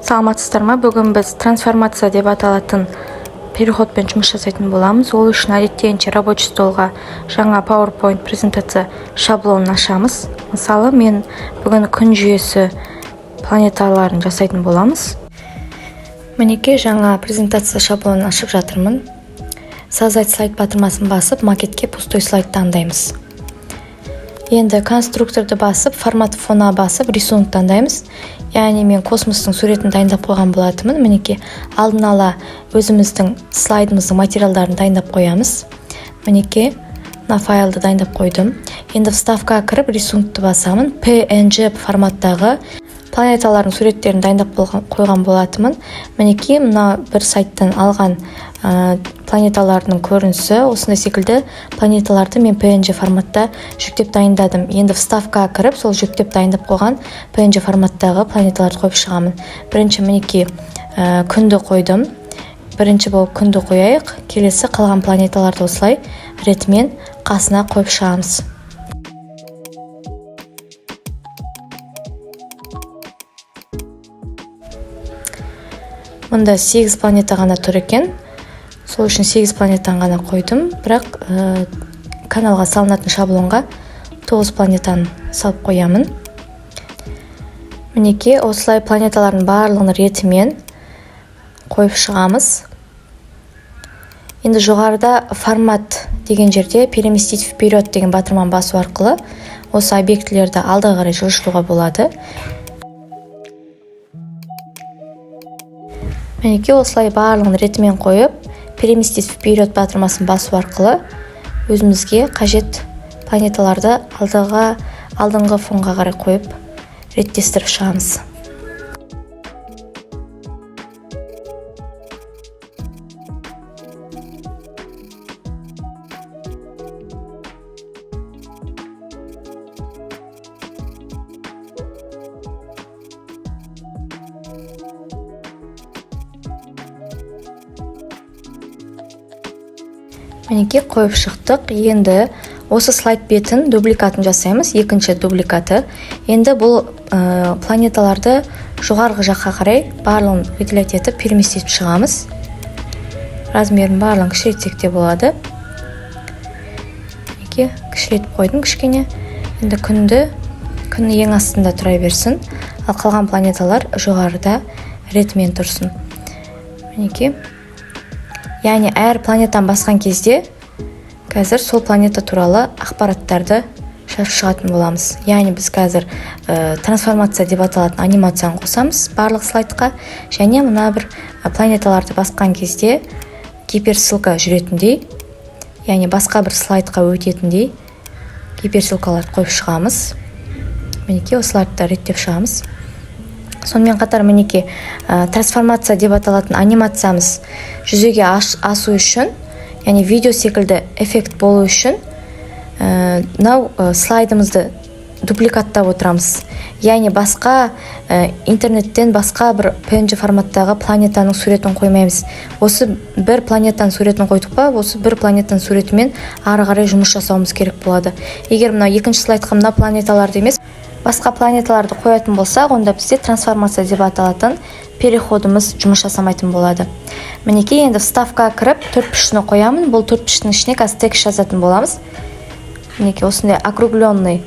Саламатсыздар ма? Бүгін біз трансформация деп аталатын переходпен жұмыс жасайтын боламыз. Ол үшін әдеттегенше рабочий столға жаңа PowerPoint презентация шаблонын ашамыз. Мысалы, мен бүгін күн жүйесі планеталарын жасайтын боламыз. Мінекей жаңа презентация шаблонын ашып жатырмын. Создать слайд батырмасын басып, макетке пустой слайд таңдаймыз. Енді конструкторды басып, формат фона басып, рисунок таңдаймыз. Яғни мен космостың суретін дайындап қойған болатынмын. Мінекей алдын ала өзіміздің слайдымыздың материалдарын дайындап қоямыз. Мінекей мына файлды дайындап қойдым. Енді вставкаға кіріп рисунокты басамын. PNG форматтағы планеталардың суреттерін дайындап қойған болатынмын. Мінекей мына бір сайттан алған планеталардың көрінісі. Осындай секілді планеталарды мен PNG форматта жүктеп дайындадым. Енді вставкаға кіріп, сол жүктеп дайындап қойған PNG форматтағы планеталарды қойып шығамын. Бірінші мінекей күнді қойдым. Бірінші болып күнді қояйық. Келесі қалған планеталарды осылай ретімен қасына қойып шығамыз. Мұнда 8 планета ғана тұр екен. Сол үшін 8 планетаны ғана қойдым. Бірақ каналға салынатын шаблонға 9 планетаны салып қоямын. Мінекей осылай планеталардың барлығын ретімен қойып шығамыз. Енді жоғарыда формат деген жерде переместить вперед деген батырманы басу арқылы осы объектілерді алдыға қарай жылжытуға болады. Мінекей осылай барлығын ретімен қойып, переместить вперед батырмасын басу арқылы өзімізге қажет планеталарды алдыңғы фонға қарай қойып реттестіріп шығамыз. Мінекей қойып шықтық. Енді осы слайд бетін дубликатын жасаймыз. Екінші дубликаты. Енді бұл планеталарды жоғарғы жаққа қарай барлығын выделять етіп переместетіп шығамыз. Размерін барлығын кішірейтсек те болады. Мінекей кішірейтіп қойдым кішкене. Енді күн ең астында тұра берсін. Ал қалған планеталар жоғарыда ретімен тұрсын. Мінекей. Яғни әр планетаны басқан кезде қазір сол планета туралы ақпараттарды шашып шығатын боламыз. Яғни біз қазір трансформация деп аталатын анимацияны қосамыз барлық слайдқа, және мына бір планеталарды басқан кезде гиперссылка жүретіндей, яғни басқа бір слайдқа өтетіндей гиперссылкаларды қойып шығамыз. Мінекей осыларды реттеп шығамыз. Сонымен қатар мінекей трансформация деп аталатын анимациямыз жүзеге асу үшін, яғни видео секілді эффект болу үшін мынау слайдымызды дупликаттап отырамыз. Яғни басқа интернеттен басқа бір PNG форматтағы планетаның суретін қоймаймыз. Осы бір планетаның суретін қойдық па, осы бір планетаның суретімен ары қарай жұмыс жасауымыз керек болады. Егер мына екінші слайдқа мына планеталарды емес, басқа планеталарды қоятын болсақ, онда бізде трансформация деп аталатын переходымыз жұмыс жасамайтын болады. Мінекей енді вставкаға кіріп, төртбұрышны қоямын. Бұл төртбұрыштың ішіне қазір текст жазатын боламыз. Мінекей осындай округленный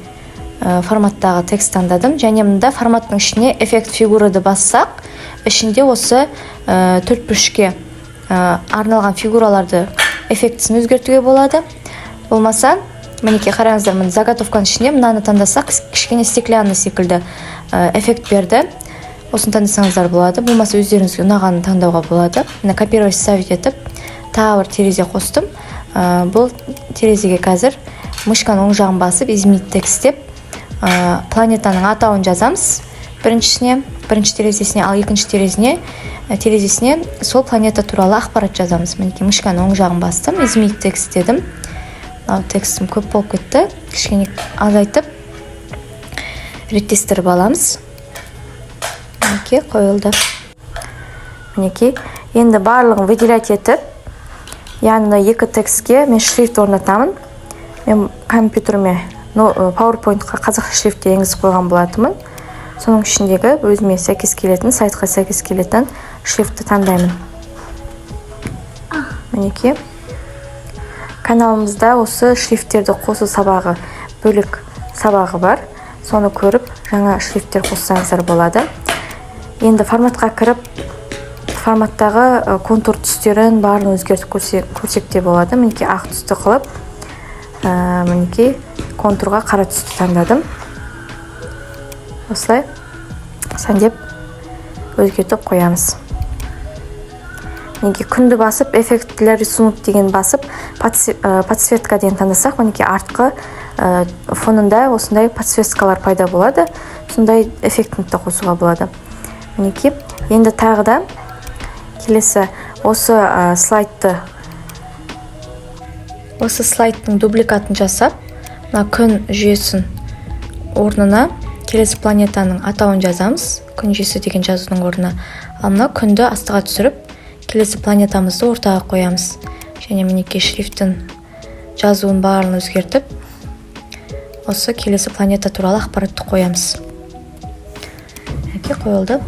форматтағы текст таңдадым. Және мұнда форматтың ішіне эффект фигурады бассақ, ішінде осы төртбұрышке арналған фигураларды эффектісін өзгертуге болады. Болмаса, мінекей қараңыздар, мына заготовканың ішіне мынаны таңдасақ, кішкене стеклянный секілді эффект берді. Осын таңдасаңыздар болады. Болмаса өздеріңізге ұнағанын таңдауға болады. Мына копировать ставить етіп, тағы бір терезе қостым. Бұл терезеге қазір мышканың оң жағын басып, изменить текст деп планетаның атауын жазамыз. Бірінші терезесіне, ал екінші терезесіне сол планета туралы ақпарат жазамыз. Мінекей мышканың оң жағын бастым, изменить текст дедім. Текстім көп болып кетті. Кішкене азайтып реттестіріп аламыз. Мінекей қойылды. Мінекей енді барлығын выделять етіп, яғни екі текстке мен шрифт орнатамын. Мен компьютеріме PowerPoint-қа қазақша шрифтте енгізіп қойған болатынмын. соның ішіндегі өзіме сәйкес келетін, сайтқа сәйкес келетін шрифтті таңдаймын. Мінекей, каналымызда осы шрифттерді қосу сабағы, бөлік сабағы бар. Соны көріп, жаңа шрифттер қоссаңыздар болады. Енді форматқа кіріп, форматтағы контур түстерін барлығын өзгертіп көрсек те болады. Мінекей, ақ түсті қылып, мінекей, контурға қара түсті таңдадым. Осылай сәндеп өзгертіп қоямыз. Мінекей, күнді басып, эффектілер рисунок деген басып, подсветка деген таңдасақ, мінекей, артқы фонында осындай подсветкалар пайда болады. Сондай эффектін де қосуға болады. Мінекей, енді тағы да келесі осы слайдтың дубликатын жасап, күн жүйесін орнына келесі планетаның атауын жазамыз. Күн жүйесі деген жазудың орнына. Ал мына күнді астыға түсіріп, келесі планетамызды ортаға қоямыз. Және мінекей шрифтін жазуын барлығын өзгертіп, осы келесі планета туралы ақпаратты қоямыз. Қойылды.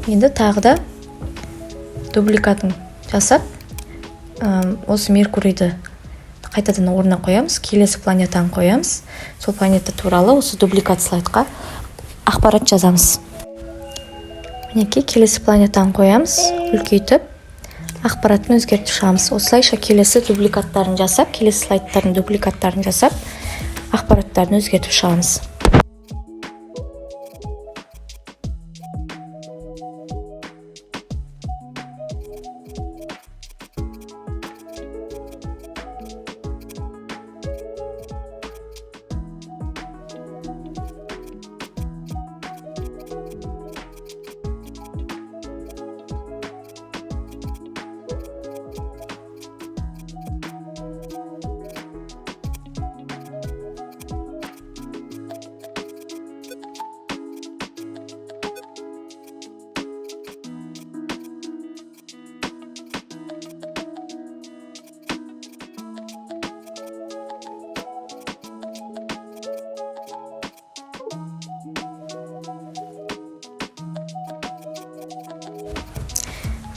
Енді тағы да дубликатын жасап, осы Меркурийді қайтадан орнына қоямыз, келесі планетаны қоямыз. Сол планета туралы осы дубликат слайдқа ақпарат жазамыз. Мінекей, келесі планетаны қоямыз, үлкейтіп, ақпаратын өзгертіп шығамыз. Осылайша келесі дубликаттарын жасап, келесі слайдтардың дубликаттарын жасап, ақпараттарын өзгертіп шығамыз.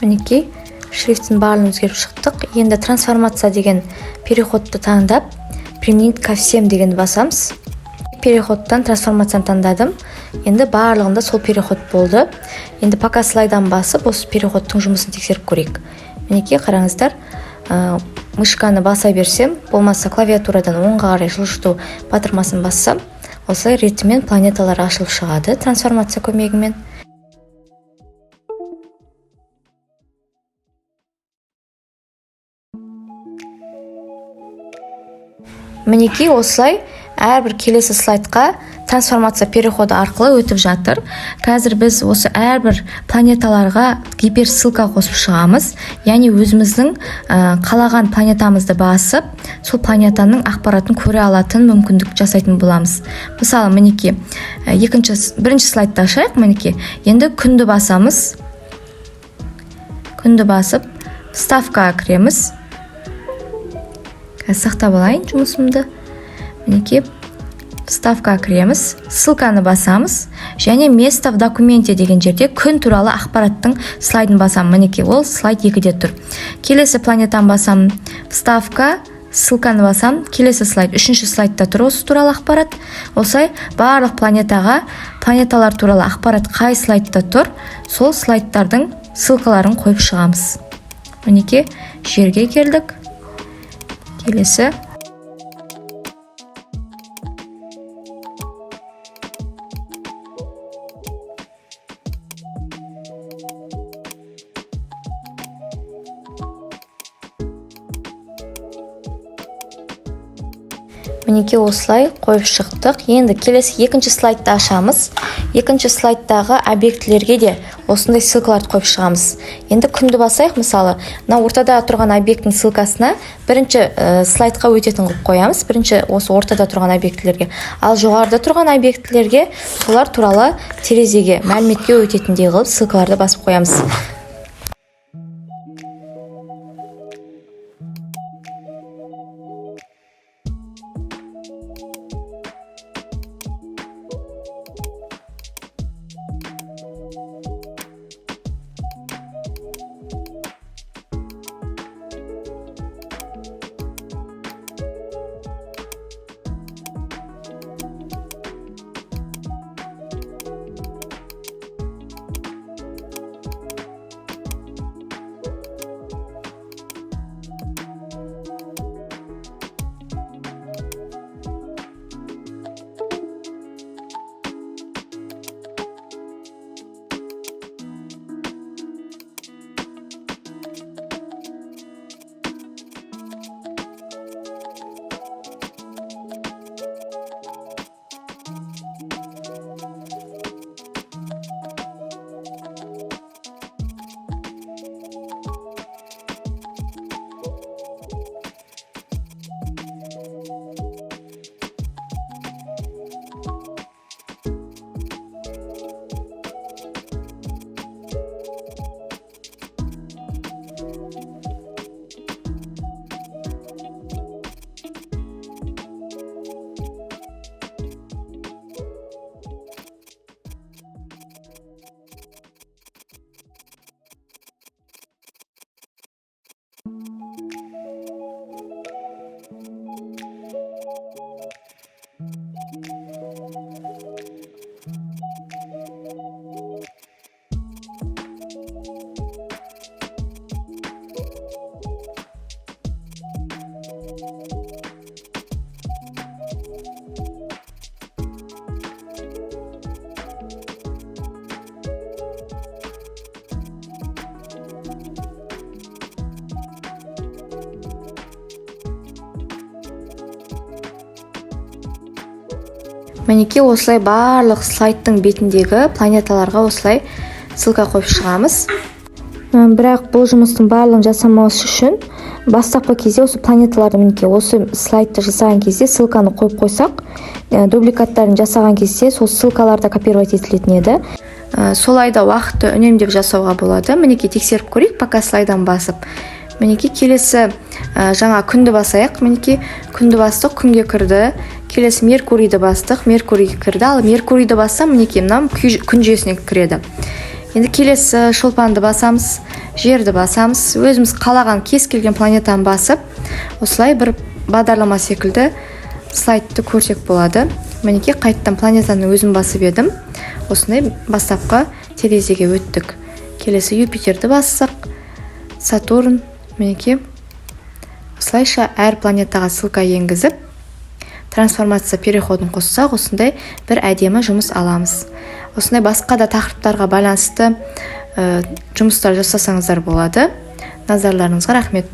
Мінекей, шрифтін барлығын өзгеріп шықтық. Енді трансформация деген переходты таңдап, применить ко всем деген басамыз. Переходтан трансформацияны таңдадым. Енді барлығында сол переход болды. Енді пока слайдан басып, осы переходтың жұмысын тексеріп көрейік. Мінекей, қараңыздар, мышканы баса берсем, болмаса клавиатурадан оңға қарай жылжыту батырмасын бассам, осылай ретімен планеталар ашылып шығады трансформация көмегімен. Мінекей, осылай әрбір келесі слайдқа трансформация переходы арқылы өтіп жатыр. Қазір біз осы әрбір планеталарға гиперссылка қосып шығамыз. Яғни өзіміздің қалаған планетамызды басып, сол планетаның ақпаратын көре алатын мүмкіндік жасайтын боламыз. Мысалы, мінекей, бірінші слайдты ашайық. Мінекей, енді күнді басамыз. Күнді басып, вставкаға кіреміз. Сақтап алайын жұмысымды. Мінекей, вставкаға кіреміз, ссылканы басамыз, және место в документе деген жерде күн туралы ақпараттың слайдын басам. Мінекей, ол слайд 2-де тұр. Келесі планетаны басам, вставка, ссылканы басам, келесі слайд, 3-ші слайдта тұр осы туралы ақпарат. Осылай барлық планетаға, планеталар туралы ақпарат қай слайдта тұр, сол слайдтардың ссылкаларын қойып шығамыз. Мінекей, жерге келдік. Келесі. Мінекей, осылай қойып шықтық. Енді келесі екінші слайдты ашамыз. Екінші слайдтағы объектілерге де осындай ссылкаларды қойып шығамыз. Енді күнді басайық, мысалы, ортада тұрған объекттің ссылкасына бірінші слайдқа өтетін қылып қоямыз. Бірінші осы ортада тұрған объектілерге. Ал жоғарыда тұрған объектілерге олар туралы терезеге, мәліметке өтетіндей қылып ссылкаларды басып қоямыз. Мінекей осылай барлық слайдтың бетіндегі планеталарға осылай ссылка қойып шығамыз. Бірақ бұл жұмыстың барлығын жасамауымыз үшін бастапқы кезде осы планеталарды мінекей осы слайдты жасаған кезде ссылканы қойып қойсақ, дубликаттарын жасаған кезде сол ссылкаларда копировать етілетін еді. Солайда уақытты үнемдеп жасауға болады. Мінекей тексеріп көрейік, пока слайдан басып. Мінекей келесі жаңа күнді басайық. Мінекей күнді бастық, күнге кірді. Келесі Меркурийді бастық, Меркурийге кірді. Ал Меркурийді бассам, мінекей мынау күн жүйесіне кіреді. Енді келесі шолпанды басамыз, жерді басамыз. Өзіміз қалаған кез келген планетаны басып, осылай бір бағдарлама секілді слайдты көрсек болады. Мінекей қайттан планетаны өзім басып едім. Осындай бастапқы терезеге өттік. Келесі Юпитерді бассақ, Сатурн, мінекей осылайша әр планетаға ссылка енгізіп, трансформация переходын қоссақ, осындай бір әдемі жұмыс аламыз. Осындай басқа да тақырыптарға байланысты жұмыстар жасасаңыздар болады. Назарларыңызға рахмет.